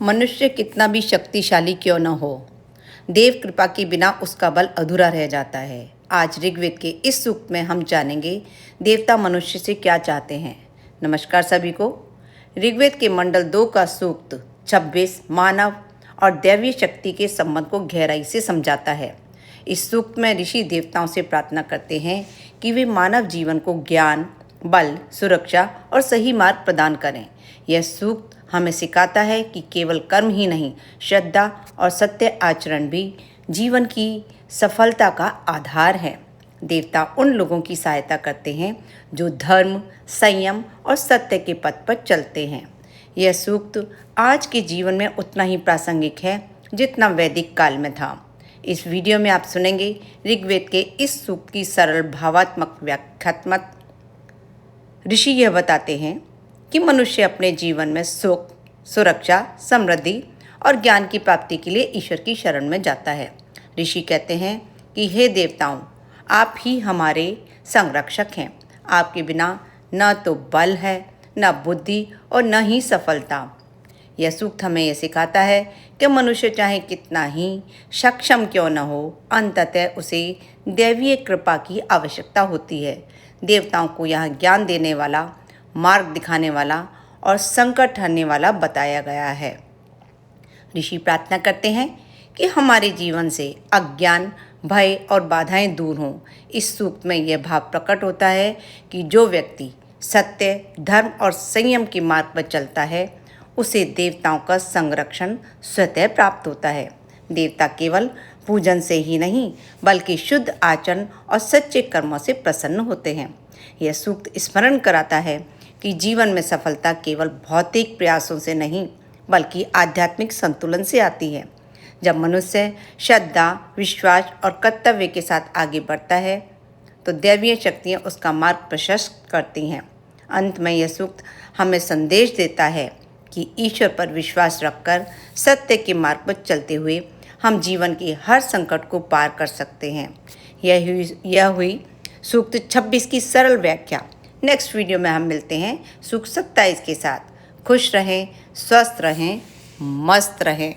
मनुष्य कितना भी शक्तिशाली क्यों न हो, देव कृपा के बिना उसका बल अधूरा रह जाता है। आज ऋग्वेद के इस सूक्त में हम जानेंगे देवता मनुष्य से क्या चाहते हैं। नमस्कार सभी को। ऋग्वेद के मंडल 2 का सूक्त 26 मानव और दैवीय शक्ति के संबंध को गहराई से समझाता है। इस सूक्त में ऋषि देवताओं से प्रार्थना करते हैं कि वे मानव जीवन को ज्ञान, बल, सुरक्षा और सही मार्ग प्रदान करें। यह सूक्त हमें सिखाता है कि केवल कर्म ही नहीं, श्रद्धा और सत्य आचरण भी जीवन की सफलता का आधार है। देवता उन लोगों की सहायता करते हैं जो धर्म, संयम और सत्य के पथ पर चलते हैं। यह सूक्त आज के जीवन में उतना ही प्रासंगिक है जितना वैदिक काल में था। इस वीडियो में आप सुनेंगे ऋग्वेद के इस सूक्त की सरल भावात्मक व्याख्यात्मक। ऋषि यह बताते हैं कि मनुष्य अपने जीवन में सुख, सुरक्षा, समृद्धि और ज्ञान की प्राप्ति के लिए ईश्वर की शरण में जाता है। ऋषि कहते हैं कि हे देवताओं, आप ही हमारे संरक्षक हैं। आपके बिना न तो बल है, न बुद्धि और न ही सफलता। यह सूक्त हमें यह सिखाता है कि मनुष्य चाहे कितना ही सक्षम क्यों न हो, अंततः उसे दैवीय कृपा की आवश्यकता होती है। देवताओं को यहाँ ज्ञान देने वाला, मार्ग दिखाने वाला और संकट हरने वाला बताया गया है। ऋषि प्रार्थना करते हैं कि हमारे जीवन से अज्ञान, भय और बाधाएं दूर हों। इस सूक्त में यह भाव प्रकट होता है कि जो व्यक्ति सत्य, धर्म और संयम के मार्ग पर चलता है उसे देवताओं का संरक्षण स्वतः प्राप्त होता है। देवता केवल पूजन से ही नहीं बल्कि शुद्ध आचरण और सच्चे कर्मों से प्रसन्न होते हैं। यह सूक्त स्मरण कराता है कि जीवन में सफलता केवल भौतिक प्रयासों से नहीं बल्कि आध्यात्मिक संतुलन से आती है। जब मनुष्य श्रद्धा, विश्वास और कर्तव्य के साथ आगे बढ़ता है तो दैवीय शक्तियाँ उसका मार्ग प्रशस्त करती हैं। अंत में यह सूक्त हमें संदेश देता है कि ईश्वर पर विश्वास रखकर सत्य के मार्ग पर चलते हुए हम जीवन के हर संकट को पार कर सकते हैं। यह हुई सूक्त 26 की सरल व्याख्या। नेक्स्ट वीडियो में हम मिलते हैं सूक्त 27 के साथ। खुश रहें, स्वस्थ रहें, मस्त रहें।